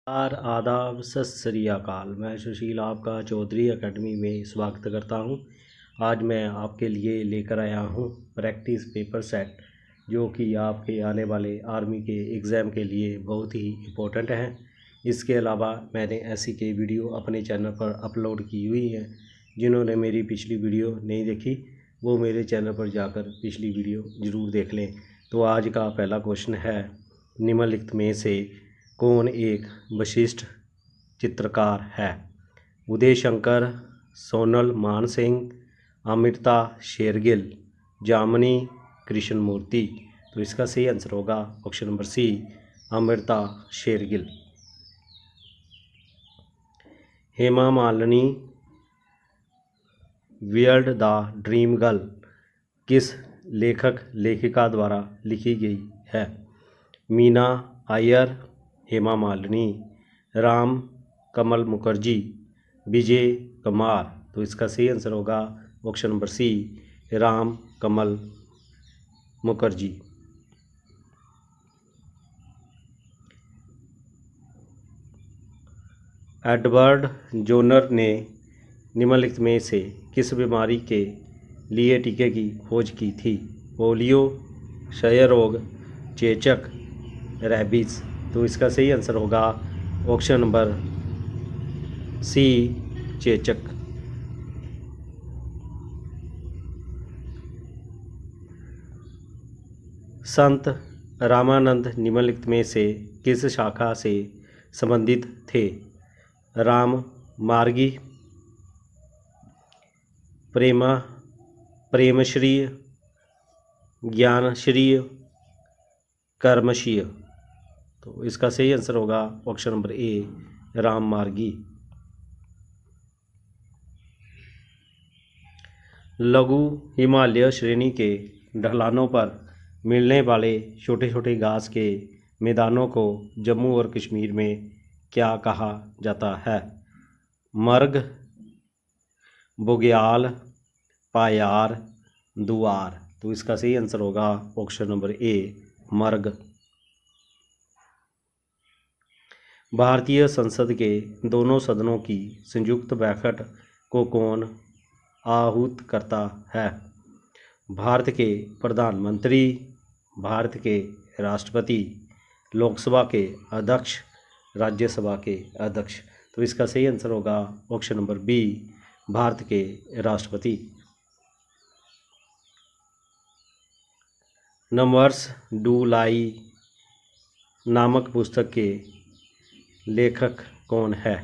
आदाब सत श्री अकाल। मैं सुशील आपका चौधरी एकेडमी में स्वागत करता हूं। आज मैं आपके लिए लेकर आया हूं प्रैक्टिस पेपर सेट, जो कि आपके आने वाले आर्मी के एग्ज़ाम के लिए बहुत ही इम्पोर्टेंट हैं। इसके अलावा मैंने ऐसी कई वीडियो अपने चैनल पर अपलोड की हुई हैं। जिन्होंने मेरी पिछली वीडियो नहीं देखी वो मेरे चैनल पर जाकर पिछली वीडियो ज़रूर देख लें। तो आज का पहला क्वेश्चन है, निम्नलिखित में से कौन एक विशिष्ट चित्रकार है? उदय शंकर, सोनल मानसिंह, अमृता शेरगिल, जामिनी कृष्णमूर्ति। तो इसका सही आंसर होगा option number C, Amrita Shergill. Hema Malini वियर्ड द ड्रीम गर्ल किस लेखक लेखिका द्वारा लिखी गई है? मीना अय्यर, हेमा मालिनी, राम कमल मुखर्जी, विजय कुमार। तो इसका सही आंसर होगा ऑप्शन नंबर सी, राम कमल मुखर्जी। एडवर्ड जोनर ने निम्नलिखित में से किस बीमारी के लिए टीके की खोज की थी? पोलियो, क्षय रोग, चेचक, रैबीज। तो इसका सही आंसर होगा ऑप्शन नंबर सी, चेचक। संत रामानंद निम्नलिखित में से किस शाखा से संबंधित थे? राम मार्गी, प्रेमश्री, ज्ञानश्री, कर्मशीय। तो इसका सही आंसर होगा ऑप्शन नंबर ए, राम मार्गी। लघु हिमालय श्रेणी के ढलानों पर मिलने वाले छोटे छोटे घास के मैदानों को जम्मू और कश्मीर में क्या कहा जाता है? मर्ग, बुग्याल, पायार, दुआर। तो इसका सही आंसर होगा ऑप्शन नंबर ए, मर्ग। भारतीय संसद के दोनों सदनों की संयुक्त बैठक को कौन आहूत करता है? भारत के प्रधानमंत्री, भारत के राष्ट्रपति, लोकसभा के अध्यक्ष, राज्यसभा के अध्यक्ष। तो इसका सही आंसर होगा ऑप्शन नंबर बी, भारत के राष्ट्रपति। नंबर्स डू लाई नामक पुस्तक के लेखक कौन है?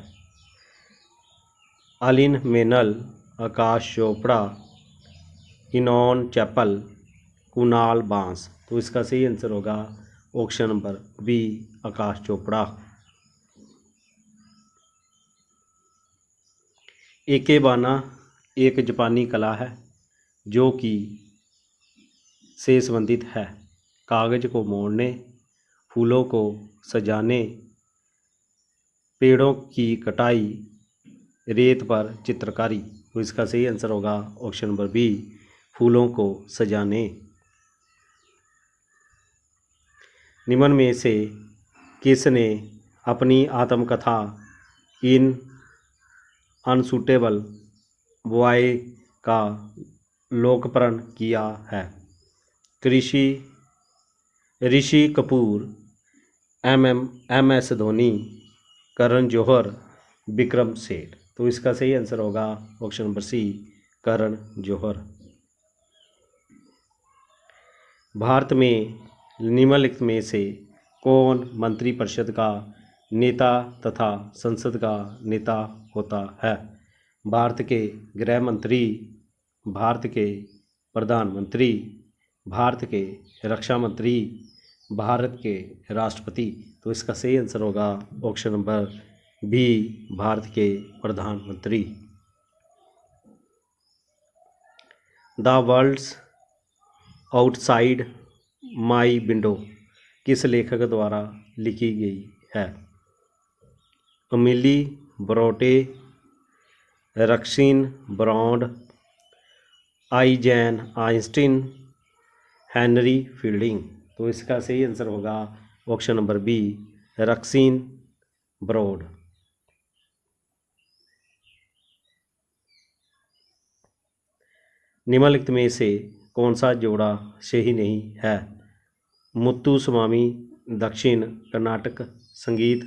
अलिन मेनल, आकाश चोपड़ा, इनोन चैपल, कुणाल बांस। तो इसका सही आंसर होगा ऑप्शन नंबर बी, आकाश चोपड़ा। एकेबाना एक जापानी कला है जो कि से संबंधित है। कागज को मोड़ने, फूलों को सजाने, पेड़ों की कटाई, रेत पर चित्रकारी। तो इसका सही आंसर होगा ऑप्शन नंबर बी, फूलों को सजाने। निम्न में से किसने अपनी आत्मकथा इन अनसूटेबल बॉय का लोकार्पण किया है? Rishi Kapoor, M S Dhoni, Karan Johar, Vikram Seth. तो इसका सही आंसर होगा ऑप्शन नंबर सी, करण जौहर। भारत में निम्नलिखित में से कौन मंत्रिपरिषद का नेता तथा संसद का नेता होता है? भारत के गृह मंत्री, भारत के प्रधानमंत्री, भारत के रक्षा मंत्री, भारत के राष्ट्रपति। तो इसका सही आंसर होगा ऑप्शन नंबर बी, भारत के प्रधानमंत्री। The world's outside my window किस लेखक द्वारा लिखी गई है? एमिली ब्रोटे, रक्सिन ब्रॉन्ड, आइजैन आइंस्टीन, हेनरी फील्डिंग। तो इसका सही आंसर होगा option number B, Ruskin Bond. निम्नलिखित में से कौन सा जोड़ा सही नहीं है? मुत्तुस्वामी दक्षिण कर्नाटक संगीत,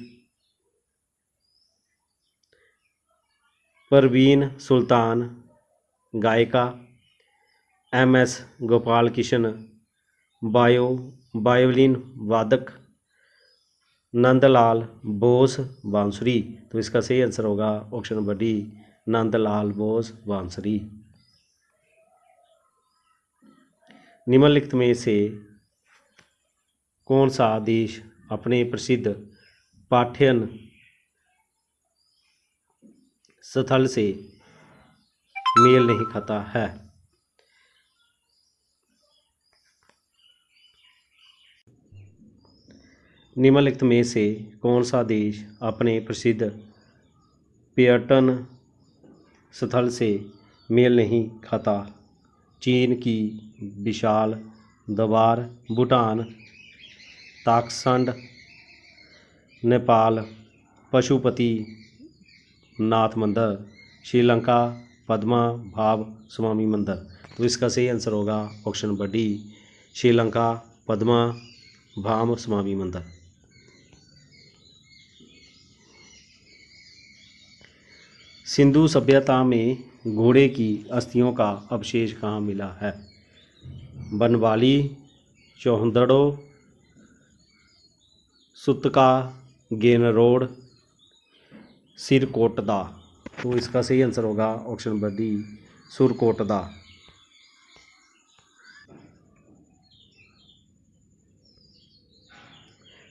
परवीन सुल्तान गायिका, एम.एस. गोपाल कृष्ण वायोलिन वादक, नंदलाल बोस बांसुरी। तो इसका सही आंसर होगा option number D, Nandlal Bose बांसुरी। निम्नलिखित में से कौन सा देश अपने प्रसिद्ध पर्यटन स्थल से मेल नहीं खाता है? निम्नलिखित में से कौन सा देश अपने प्रसिद्ध पर्यटन स्थल से मेल नहीं खाता? चीन की विशाल दीवार, भूटान, ताकसंड, नेपाल पशुपति नाथ मंदिर, श्रीलंका पद्मा भाव स्वामी मंदिर। तो इसका सही आंसर होगा option number D, Sri Lanka Padma भाव स्वामी मंदिर। सिंधु सभ्यता में घोड़े की अस्थियों का अवशेष कहाँ मिला है? Banawali, चौहदड़ो, सुतका, gain road, सिरकोटदा। तो इसका सही आंसर होगा ऑप्शन नंबर डी, सुरकोटदा।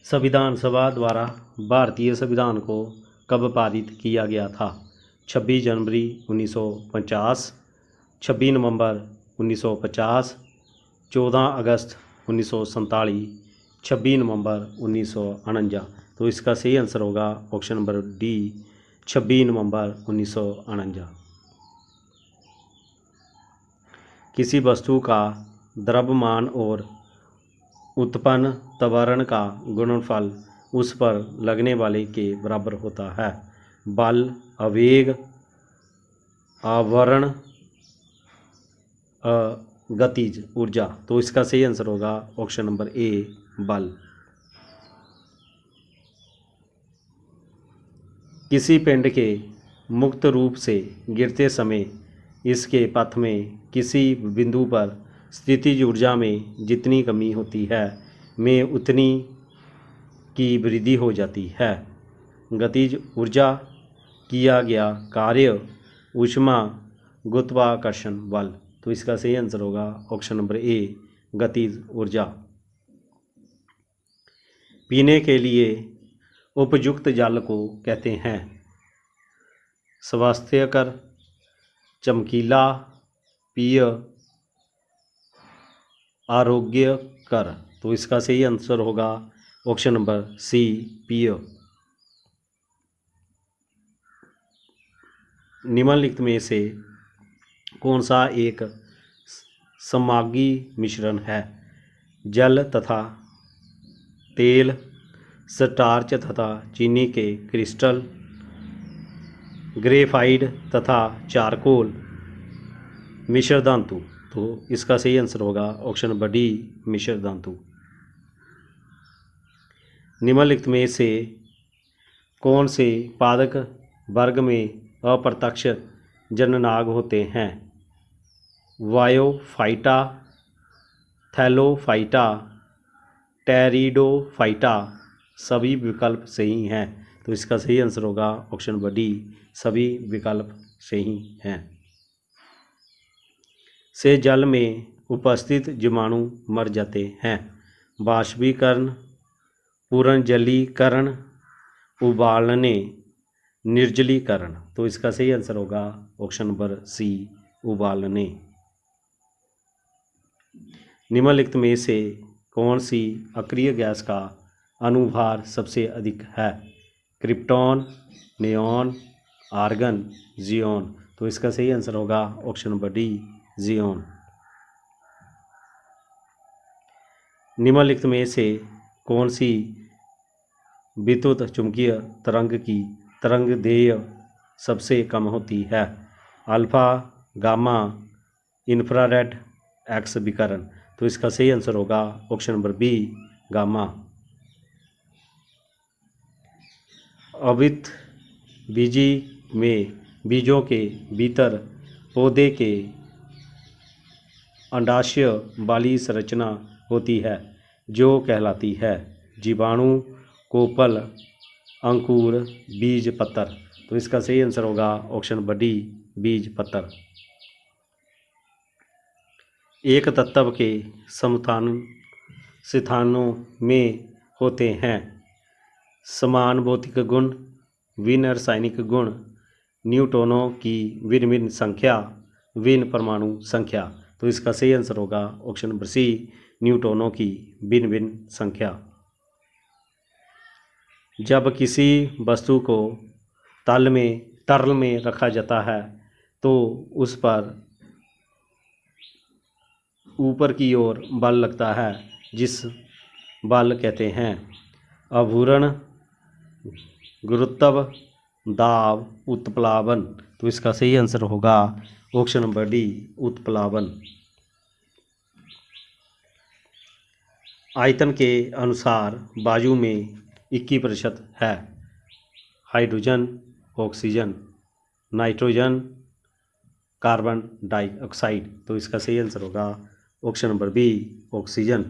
संविधान सभा द्वारा भारतीय संविधान को कब पारित किया गया था? 26 जनवरी 1950, 26 नवंबर 1950, 14 अगस्त 1947, 26 नवंबर 1949। तो इसका सही आंसर होगा ऑप्शन नंबर डी, 26 नवंबर 1949। किसी वस्तु का द्रव्यमान और उत्पन्न त्वरण का गुणनफल उस पर लगने वाले के बराबर होता है। बल, आवेग, आवरण, गतिज ऊर्जा। तो इसका सही आंसर होगा ऑप्शन नंबर ए, बल। किसी पिंड के मुक्त रूप से गिरते समय इसके पथ में किसी बिंदु पर स्थितिज ऊर्जा में जितनी कमी होती है में उतनी की वृद्धि हो जाती है। गतिज ऊर्जा, किया गया कार्य, ऊष्मा, गुरुत्वाकर्षण बल। तो इसका सही आंसर होगा ऑप्शन नंबर ए, गतिज ऊर्जा। पीने के लिए उपयुक्त जल को कहते हैं? स्वास्थ्यकर, चमकीला, पेय, आरोग्यकर। तो इसका सही आंसर होगा ऑप्शन नंबर सी, पेय। निम्नलिखित में से कौन सा एक समागी मिश्रण है? जल तथा तेल, स्टार्च तथा चीनी के क्रिस्टल, ग्रेफाइट तथा चारकोल, मिश्र धातु। तो इसका सही आंसर होगा ऑप्शन नंबर डी, मिश्र धातु। निम्नलिखित में से कौन से पादक वर्ग में अप्रत्यक्ष जननांग होते हैं? वायोफाइटा, थैलोफाइटा, टेरिडोफाइटा। सभी विकल्प सही हैं। तो इसका सही आंसर होगा ऑप्शन नंबर डी, सभी विकल्प सही हैं। से जल में उपस्थित जीवाणु मर जाते हैं? बाष्पीकरण, पुनर्जलीकरण, उबालने, निर्जलीकरण। तो इसका सही आंसर होगा ऑप्शन नंबर सी, उबालने। निम्नलिखित में से कौन सी अक्रिय गैस का अनुभार सबसे अधिक है? Krypton, neon, argon, xenon. तो इसका सही आंसर होगा ऑप्शन नंबर डी, जियोन। निम्नलिखित में से कौन सी विद्युत चुंबकीय तरंग की तरंगदैर्घ्य सबसे कम होती है? अल्फा, गामा, इंफ्रारेड, एक्स विकिरण। तो इसका सही आंसर होगा ऑप्शन नंबर बी, गामा। अवित बीजी में बीजों के भीतर पौधे के अंडाशय वाली संरचना होती है जो कहलाती है? जीवाणु, कोपल, अंकुर, बीज पत्र। तो इसका सही आंसर होगा ऑप्शन नंबर डी, बीज पत्र। एक तत्व के स्थानों में होते हैं समान भौतिक गुण, भिन्न रासायनिक गुण, न्यूट्रॉनों की भिन्न भिन्न संख्या, भिन्न परमाणु संख्या। तो इसका सही आंसर होगा ऑप्शन नंबर सी, न्यूट्रॉनों की भिन्न भिन्न संख्या। जब किसी वस्तु को तरल में रखा जाता है तो उस पर ऊपर की ओर बल लगता है जिस बल कहते हैं? आघूर्ण, गुरुत्व, दाब, उत्प्लावन। तो इसका सही आंसर होगा ऑप्शन नंबर डी, उत्प्लावन। आयतन के अनुसार वायु में 21% है? Hydrogen, oxygen, nitrogen, carbon dioxide. तो इसका सही आंसर होगा ऑप्शन नंबर बी, ऑक्सीजन।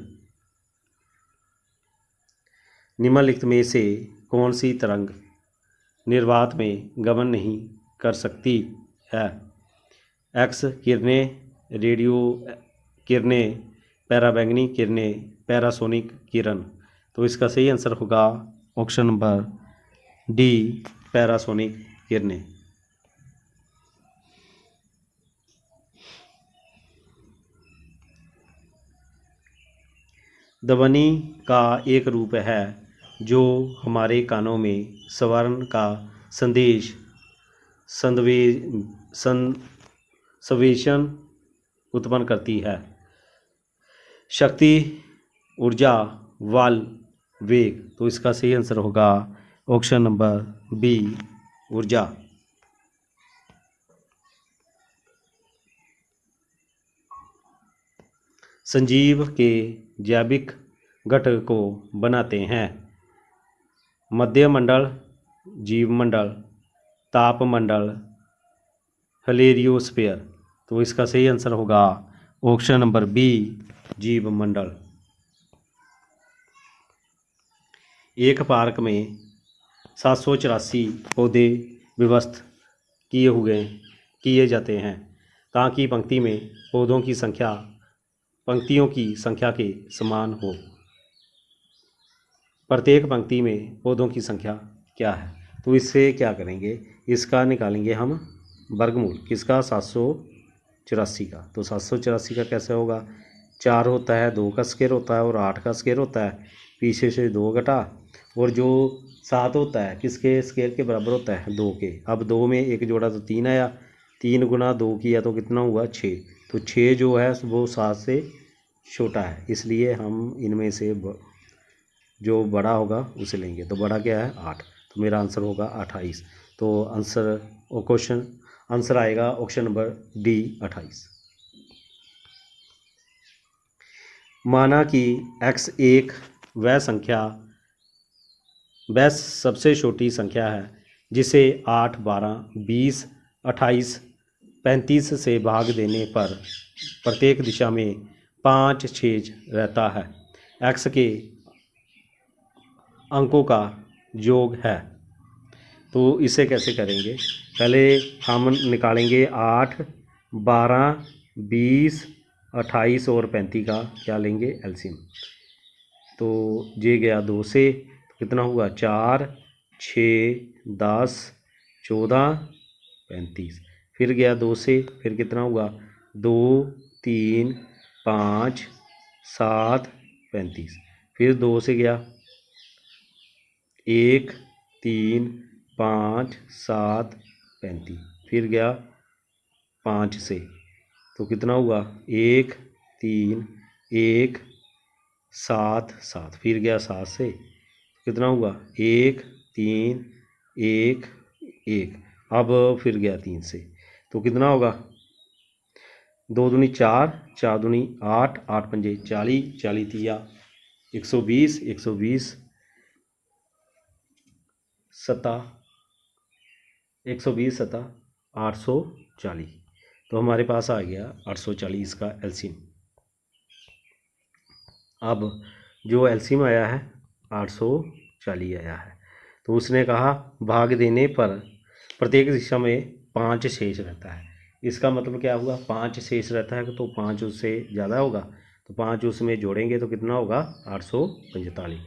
निम्नलिखित में से कौन सी तरंग निर्वात में गमन नहीं कर सकती है? एक्स किरणें, रेडियो किरणें, पैराबैंगनी किरणें, पैरासोनिक किरण। तो इसका सही आंसर होगा ऑप्शन नंबर डी, पैरासोनिक किरणें। ध्वनि का एक रूप है जो हमारे कानों में स्वर्ण का संदेश संवेशन उत्पन्न करती है? शक्ति, ऊर्जा, बल, वेग। तो इसका सही आंसर होगा ऑप्शन नंबर बी, ऊर्जा। संजीव के जैविक घटक को बनाते हैं मध्यमंडल, जीवमंडल, तापमंडल, हेलियोस्फीयर। तो इसका सही आंसर होगा ऑप्शन नंबर बी, जीवमंडल। एक पार्क में 784 पौधे व्यवस्थित किए जाते हैं ताकि पंक्तियों की संख्या के समान हो। प्रत्येक पंक्ति में पौधों की संख्या क्या है? तो इससे क्या करेंगे, इसका निकालेंगे हम वर्गमूल। किसका? 784 का। तो 784 का कैसे होगा? 4 होता है, 2 का स्क्वायर होता है और 8 का स्क्वायर होता है, पीछे से 2 घटा, और जो 7 होता है किसके स्क्वायर के बराबर होता है? 2 के। अब 2 में एक जोड़ा तो 3 आया, 3 गुना 2 किया तो कितना हुआ? 6। तो 6 जो है वो 7 से छोटा है, इसलिए हम इनमें से जो बड़ा होगा उसे लेंगे। तो बड़ा क्या है? 8। तो मेरा आंसर होगा 28। तो आंसर आएगा ऑप्शन नंबर डी, 28। माना कि x एक वह सबसे छोटी संख्या है जिसे 8, 12, 20, 28, 35 से भाग देने पर प्रत्येक दिशा में 5 छेद रहता है। x के अंकों का योग है। तो इसे कैसे करेंगे? पहले हम निकालेंगे 8, 12, 20, 28 और 35 का क्या लेंगे? एलसीएम। तो ये गया 2 से, तो कितना हुआ? 4, 6, 10, 14, 35। फिर गया 2 से, फिर कितना हुआ? 2, 3, 5, 7, 35। फिर 2 से गया 1, 3, 5, 7, 35। फिर गया 5 से, तो कितना हुआ? 1, 3, 1, 7, 7। फिर गया 7 से, कितना हुआ 1 3 1 1। अब फिर गया 3 से, तो कितना होगा 2 दूनी 4, 4 दूनी 8, 8 पंजे 40, 40 तिया 120, 120 सता 120 सता 840। तो हमारे पास आ गया 840 का एलसीएम। अब जो एलसीएम आया है 840 आया है, तो उसने कहा भाग देने पर प्रत्येक दिशा में 5 शेष रहता है। इसका मतलब क्या हुआ, 5 शेष रहता है तो 5 उससे ज़्यादा होगा, तो 5 उसमें जोड़ेंगे तो कितना होगा 845।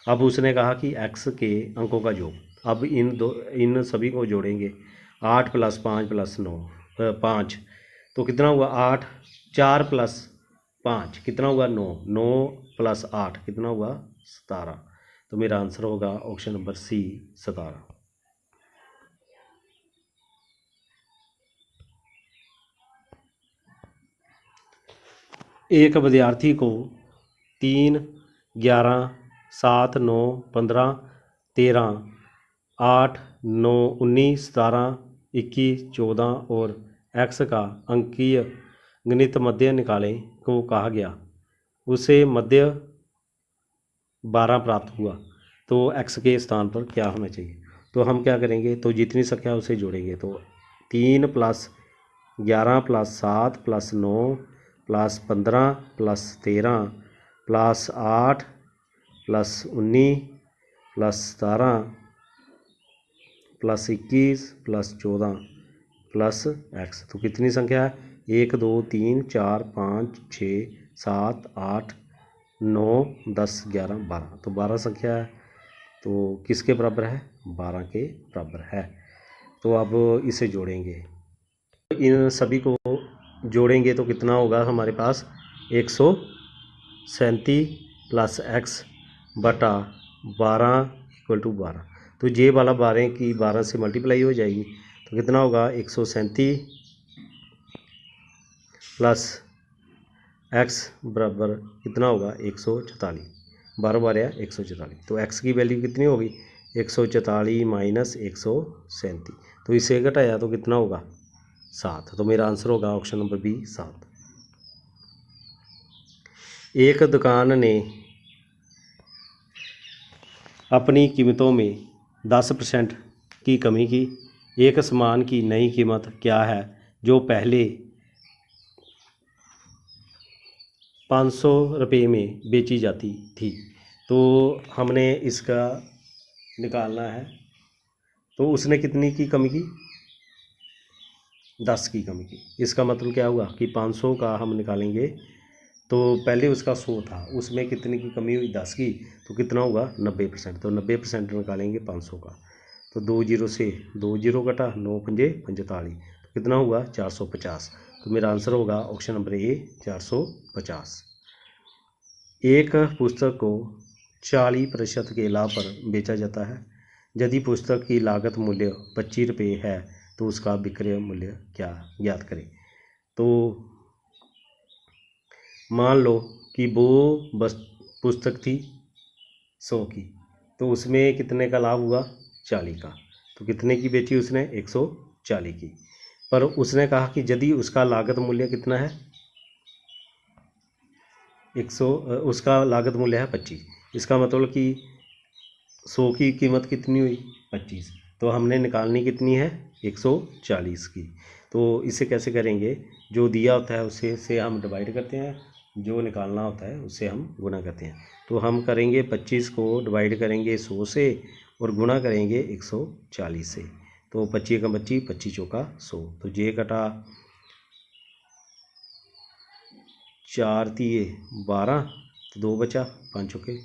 अब उसने कहा कि x के अंकों का योग, अब इन सभी को जोड़ेंगे 8 + 5 + 9 5, तो कितना हुआ 8, 4 + 5 कितना हुआ 9, 9 + 8 कितना हुआ 17। तो मेरा आंसर होगा ऑप्शन नंबर सी 17। एक विद्यार्थी को 3 11 7 9 15 13 8 9 19 17 21 14 और x का अंकीय गणित मध्य निकालें को कहा गया। उसे मध्य 12 प्राप्त हुआ, तो x के स्थान पर क्या होना चाहिए। तो हम क्या करेंगे, तो जितनी संख्या उसे जोड़ेंगे, तो 3 + 11 + 7 + 9 + 15 + 13 + 8 + 19 + 17 + 21 + 14 + x, तो कितनी संख्या है 1 2 3 4 5 6 7 8 9 10 11 12, तो 12 संख्या है, तो किसके बराबर है 12 के बराबर है। तो अब इसे जोड़ेंगे, इन सभी को जोड़ेंगे तो कितना होगा हमारे पास 137 + x बटा 12 = 12। तो ये वाला 12 की 12 से मल्टीप्लाई हो जाएगी, तो कितना होगा 137 + x बराबर कितना होगा 144, 12 12 144। तो x की वैल्यू कितनी होगी 144 - 137, तो इसे घटाया तो कितना होगा 7। तो मेरा आंसर होगा ऑप्शन नंबर बी 7। एक दुकान ने अपनी कीमतों में 10% की कमी की। एक सामान की नई कीमत क्या है जो पहले 500 रुपये में बेची जाती थी। तो हमने इसका निकालना है, तो उसने कितनी की कमी की 10 की कमी की। इसका मतलब क्या हुआ कि 500 का हम निकालेंगे, तो पहले उसका 100 था, उसमें कितने की कमी हुई 10 की, तो कितना होगा 90%। तो 90% निकालेंगे 500 का, तो 2 जीरो से 2 जीरो कटा 9 पंजे 45, तो कितना हुआ 450। तो मेरा आंसर होगा ऑप्शन नंबर ए 450। एक पुस्तक को 40% के लाभ पर बेचा जाता है। यदि पुस्तक की लागत मूल्य 25 रुपये है तो उसका विक्रय मूल्य क्या ज्ञात करें। तो मान लो कि वो पुस्तक थी 100 की, तो उसमें कितने का लाभ हुआ 40 का, तो कितने की बेची उसने 140 की। पर उसने कहा कि यदि उसका लागत मूल्य कितना है 100, उसका लागत मूल्य है 25, इसका मतलब कि 100 की कीमत कितनी हुई 25, तो हमने निकालनी कितनी है 140 की। तो इसे कैसे करेंगे, जो दिया होता है उसे से हम डिवाइड करते हैं, जो निकालना होता है उससे हम गुणा करते हैं। तो हम करेंगे 25 को डिवाइड करेंगे 100 से और गुणा करेंगे 140 से। तो 25 का 25, 25 चौका 100, तो जे कटा 4 तिये 12, तो 2 बचा 5 चौके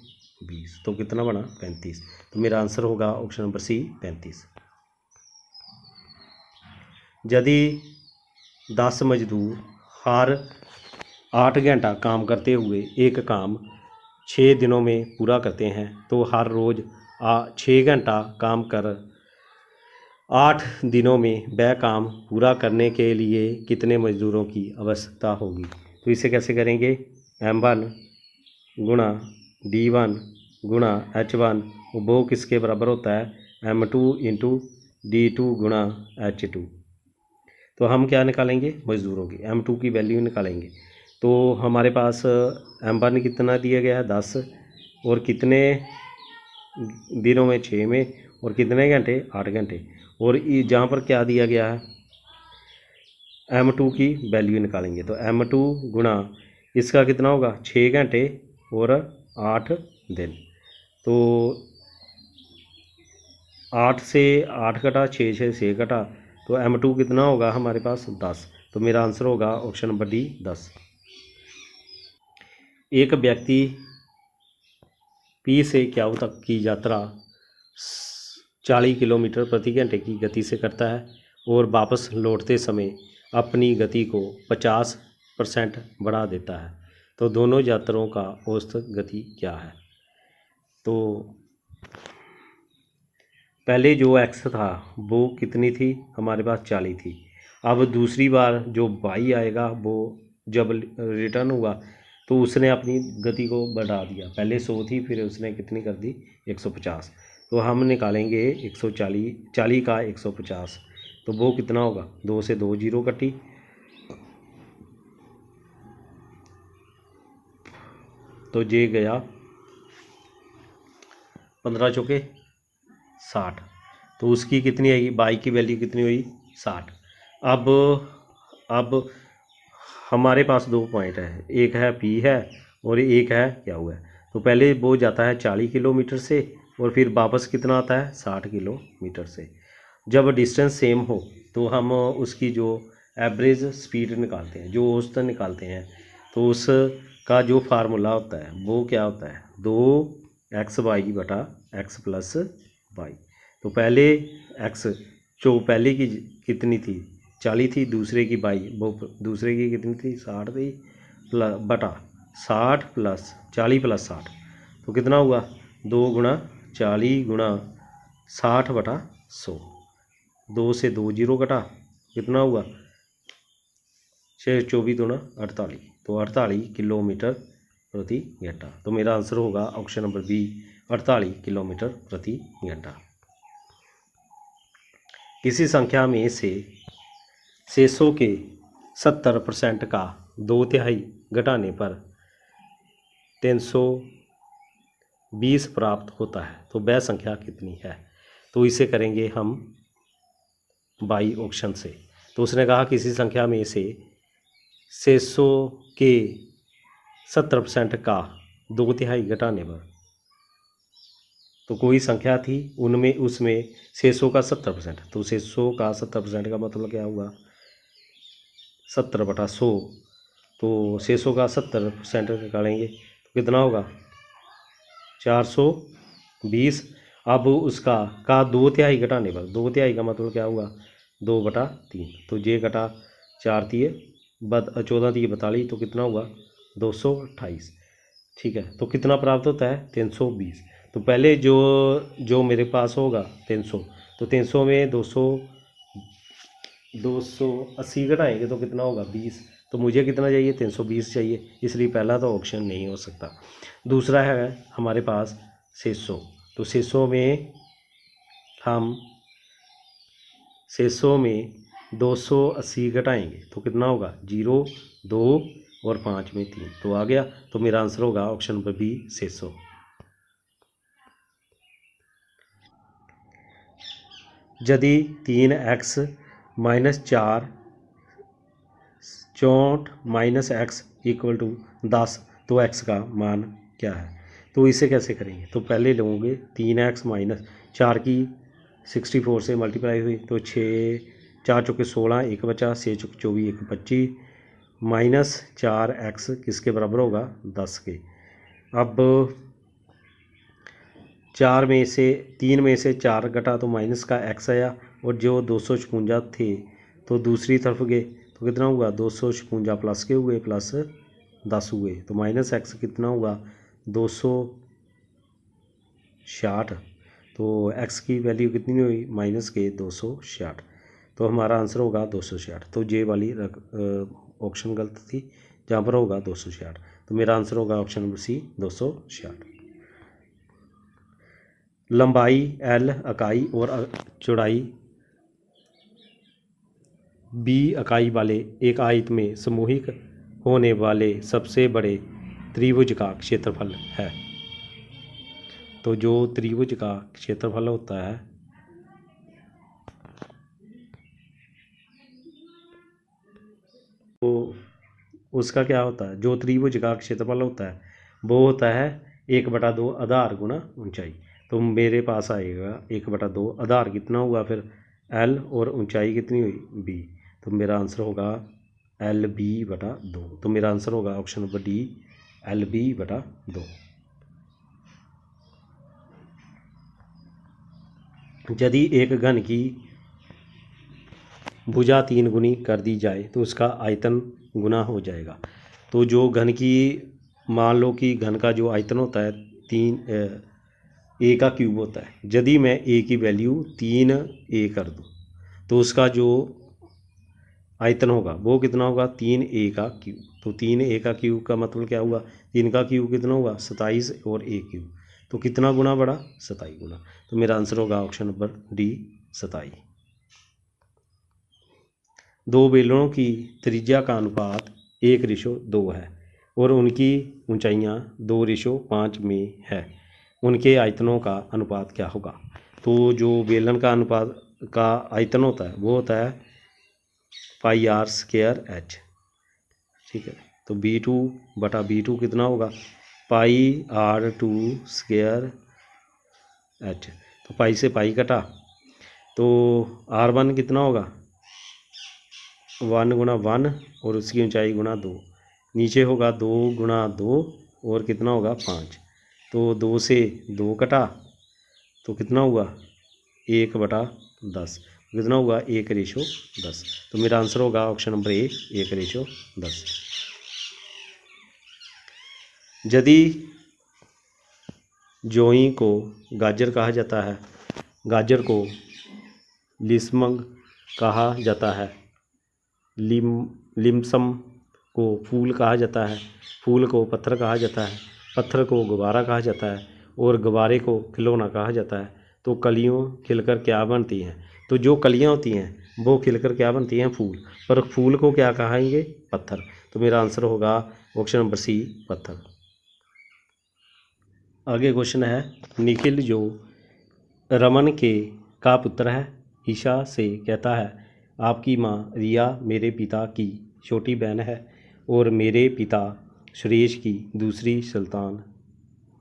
20, तो कितना बना 35। तो मेरा आंसर होगा ऑप्शन नंबर सी 35। यदि 10 मजदूर हर 8 घंटा काम करते हुए एक काम 6 दिनों में पूरा करते हैं, तो हर रोज़ 6 घंटा काम कर 8 दिनों में वह काम पूरा करने के लिए कितने मजदूरों की आवश्यकता होगी। तो इसे कैसे करेंगे, M1 गुणा D1 गुणा H1 वो किसके बराबर होता है, M2 इंटू D2 गुणा H2। तो हम क्या निकालेंगे, मजदूरों की M2 की वैल्यू निकालेंगे। तो हमारे पास M1 कितना दिया गया है 10, और कितने दिनों में 6 में, और कितने घंटे 8 घंटे। और जहाँ पर क्या दिया गया है M2 की वैल्यू निकालेंगे। तो M2 गुणा इसका कितना होगा 6 घंटे और 8 दिन। तो 8 से 8 कटा, 6 से 6 कटा, तो M2 कितना होगा हमारे पास 10। तो मेरा आंसर होगा ऑप्शन नंबर डी 10। एक व्यक्ति P से Q तक की यात्रा 40 किलोमीटर प्रति घंटे की गति से करता है और वापस लौटते समय अपनी गति को 50% बढ़ा देता है। तो दोनों यात्रियों का औसत गति क्या है। तो पहले जो x था वो कितनी थी हमारे पास 40 थी। अब दूसरी बार जो y आएगा वो जब रिटर्न हुआ तो उसने अपनी गति को बढ़ा दिया। पहले 100 थी, फिर उसने कितनी कर दी 150। तो हम निकालेंगे 140 का 150, तो वो कितना होगा, 2 से 2 जीरो कटी, तो ये गया 15 चौके 60। तो उसकी कितनी आएगी, बाई की वैल्यू कितनी हुई 60। अब हमारे पास 2 पॉइंट है, एक है P है और एक है क्या हुआ है। तो पहले वो जाता है 40 किलोमीटर से और फिर वापस कितना आता है 60 किलोमीटर से। जब डिस्टेंस सेम हो तो हम उसकी जो एवरेज स्पीड निकालते हैं, जो औसत निकालते हैं। तो उसका जो फार्मूला होता है वो क्या होता है, 2xy बटा x प्लस वाई। तो पहले x जो पहले की कितनी थी 40 थी, दूसरे की बाई, वो दूसरे की कितनी थी 60 थी, प्लस बटा 60 प्लस 40 प्लस 60। तो कितना हुआ 2 गुणा 40 गुणा 60 बटा 100। 2 से 2 जीरो कटा, कितना हुआ 6 24 दूना 48। तो 48 किलोमीटर प्रति घंटा। तो मेरा आंसर होगा ऑप्शन नंबर बी 48 किलोमीटर प्रति घंटा। किसी संख्या में से शेषों के 70% का 2/3 घटाने पर 320 प्राप्त होता है। तो वह संख्या कितनी है। तो इसे करेंगे हम बाई ऑप्शन से। तो उसने कहा किसी संख्या में से शेषों के 70% का 2/3 घटाने पर, तो कोई संख्या थी उनमें उसमें शेषों का 70%। तो शेषों का 70% का मतलब क्या हुआ 70 बटा 100। तो शेषों का 70% निकालेंगे तो कितना होगा 420। अब उसका 2/3 घटाने पर, 2/3 का मतलब क्या हुआ 2/3। तो ये घटा 4 तिये 14 तिये 42, तो कितना हुआ 228। ठीक है, तो कितना प्राप्त होता है 320। तो पहले जो मेरे पास होगा 300, तो 300 में 280 घटाएंगे तो कितना होगा 20। तो मुझे कितना चाहिए 320 चाहिए, इसलिए पहला तो ऑप्शन नहीं हो सकता। दूसरा है हमारे पास 600। तो 600 में हम 600 में 280 घटाएंगे तो कितना होगा 0 2 और 5 में 3, तो आ गया। तो मेरा आंसर होगा ऑप्शन नंबर बी 600। यदि 3x minus 4 64 minus x equal to 10, तो x का मान क्या है। तो इसे कैसे करेंगे, तो पहले लोगे 3x माइनस 4 की 64 से मल्टीप्लाई हुई, तो 6 4 चौके 16 एक बचा, 6 चौके 24 एक 25, माइनस 4x किसके बराबर होगा 10 के। अब 3 में से 4 घटा तो माइनस का x आया, और जो 256 थे तो दूसरी तरफ गए तो कितना हुआ 256 प्लस के हुए प्लस 10 हुए, तो माइनस x कितना हुआ 260। तो x की वैल्यू कितनी हुई माइनस के 260। तो हमारा आंसर होगा 260। तो जे वाली ऑप्शन गलत थी, जहाँ पर होगा 260। तो मेरा आंसर होगा ऑप्शन नंबर सी 260। लंबाई L इकाई और चौड़ाई B इकाई वाले एक आयत में समूहिक होने वाले सबसे बड़े त्रिभुज का क्षेत्रफल है। तो जो त्रिभुज का क्षेत्रफल होता है तो उसका क्या होता है, जो त्रिभुज का क्षेत्रफल होता है वो होता है 1/2 आधार गुणा ऊंचाई। तो मेरे पास आएगा 1/2 आधार कितना हुआ फिर L और ऊंचाई कितनी हुई B। तो मेरा आंसर होगा LB/2। तो मेरा आंसर होगा ऑप्शन नंबर D LB/2। यदि एक घन की भुजा 3 गुनी कर दी जाए तो उसका आयतन गुना हो जाएगा। तो जो घन की, मान लो कि घन का जो आयतन होता है 3 A का क्यूब होता है। यदि मैं A की वैल्यू 3A कर दूँ तो उसका जो आयतन होगा वो कितना होगा 3A का क्यूब। तो 3A का क्यूब का मतलब क्या हुआ, 3 का क्यूब कितना हुआ 27 और A क्यूब। तो कितना गुना बढ़ा 27 गुना। तो मेरा आंसर होगा ऑप्शन नंबर D 27। दो बेलनों की त्रिज्या का अनुपात 1:2 है और उनकी ऊंचाइयां 2:5 में है। उनके आयतनों का अनुपात क्या होगा। तो जो बेलन का अनुपात का आयतन होता है वो होता है πr²h। ठीक है, तो B2/B2 कितना होगा πr2²h। तो पाई से पाई कटा तो R1 कितना होगा 1 × 1 और उसकी ऊंचाई गुणा 2। नीचे होगा 2 × 2 और कितना होगा 5। तो 2 से 2 कटा तो कितना हुआ 1/10। कितना हुआ 1:10। तो मेरा आंसर होगा ऑप्शन नंबर A 1:10। यदि जोई को गाजर कहा जाता है, गाजर को लिमसम कहा जाता है, लिमसम को फूल कहा जाता है, फूल को पत्थर कहा जाता है, पत्थर को गुब्बारा कहा जाता है और गुब्बारे को खिलौना कहा जाता है। तो कलियों खिलकर क्या बनती हैं। तो जो कलियां होती हैं वो खिलकर क्या बनती हैं फूल, पर फूल को क्या कहेंगे पत्थर। तो मेरा आंसर होगा ऑप्शन नंबर C पत्थर। आगे क्वेश्चन है, निखिल जो रमन का पुत्र है ईशा से कहता है आपकी माँ रिया मेरे पिता की छोटी बहन है और मेरे पिता सुरेश की दूसरी संतान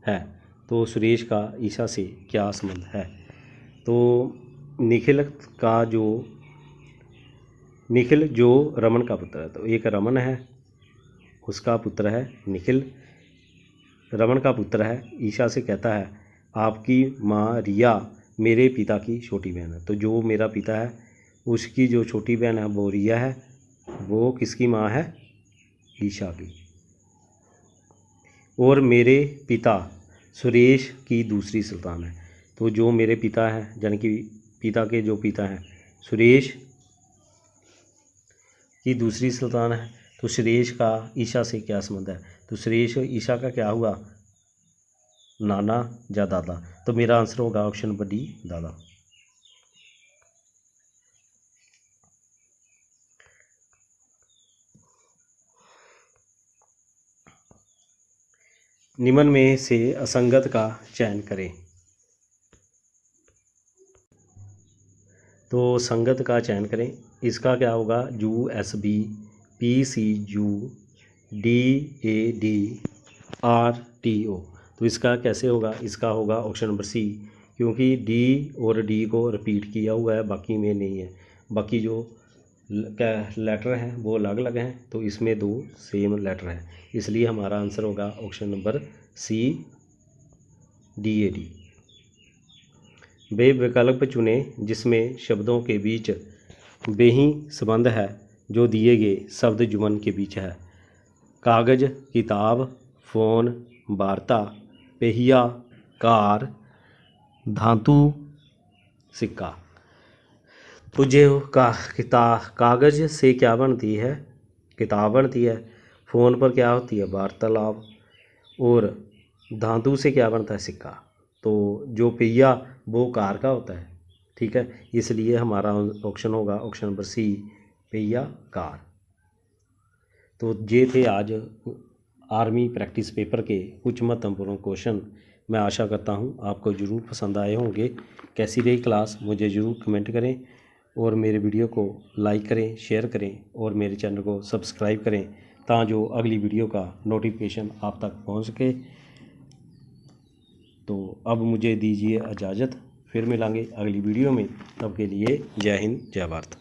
है। तो सुरेश का ईशा से क्या संबंध है। तो निखिल जो रमन का पुत्र है, तो एक रमन है उसका पुत्र है निखिल, रमन का पुत्र है, ईशा से कहता है आपकी माँ रिया मेरे पिता की छोटी बहन है। तो जो मेरा पिता है उसकी जो छोटी बहन है वो रिया है, वो किसकी माँ है ईशा की। और मेरे पिता सुरेश की दूसरी संतान है। तो जो मेरे पिता है यानी कि पिता के जो पिता हैं सुरेश की दूसरी संतान है। तो सुरेश का ईशा से क्या संबंध है। तो सुरेश और ईशा का क्या हुआ नाना या दादा। तो मेरा आंसर होगा ऑप्शन नंबर D दादा। निम्न में से असंगत का चयन करें। तो संगत का चयन करें। इसका क्या होगा USB PCU DAD RTO। तो इसका कैसे होगा, इसका होगा ऑप्शन नंबर C, क्योंकि D और D को रिपीट किया हुआ है बाकी में नहीं है। बाकी जो लेटर हैं वो अलग अलग हैं, तो इसमें 2 सेम लेटर हैं, इसलिए हमारा आंसर होगा ऑप्शन नंबर C DAD। वे विकल्प चुने जिसमें शब्दों के बीच बेही संबंध है जो दिए गए शब्द जुम्मन के बीच है। कागज, किताब, फ़ोन, वार्ता, पहिया, कार, धातु, सिक्का। तो जो कागज से क्या बनती है किताब बनती है, फ़ोन पर क्या होती है वार्तालाप, और धातु से क्या बनता है सिक्का। तो जो पहिया वो कार का होता है, ठीक है। इसलिए हमारा ऑप्शन होगा ऑप्शन नंबर सी, पहिया कार। तो ये थे आज आर्मी प्रैक्टिस पेपर के कुछ महत्वपूर्ण क्वेश्चन। मैं आशा करता हूँ आपको ज़रूर पसंद आए होंगे। कैसी रही क्लास मुझे ज़रूर कमेंट करें और मेरे वीडियो को लाइक करें, शेयर करें और मेरे चैनल को सब्सक्राइब करें ताकि जो अगली वीडियो का नोटिफिकेशन आप तक पहुँच सके। तो अब मुझे दीजिए इजाज़त, फिर मिलेंगे अगली वीडियो में। तब के लिए जय हिंद, जय भारत।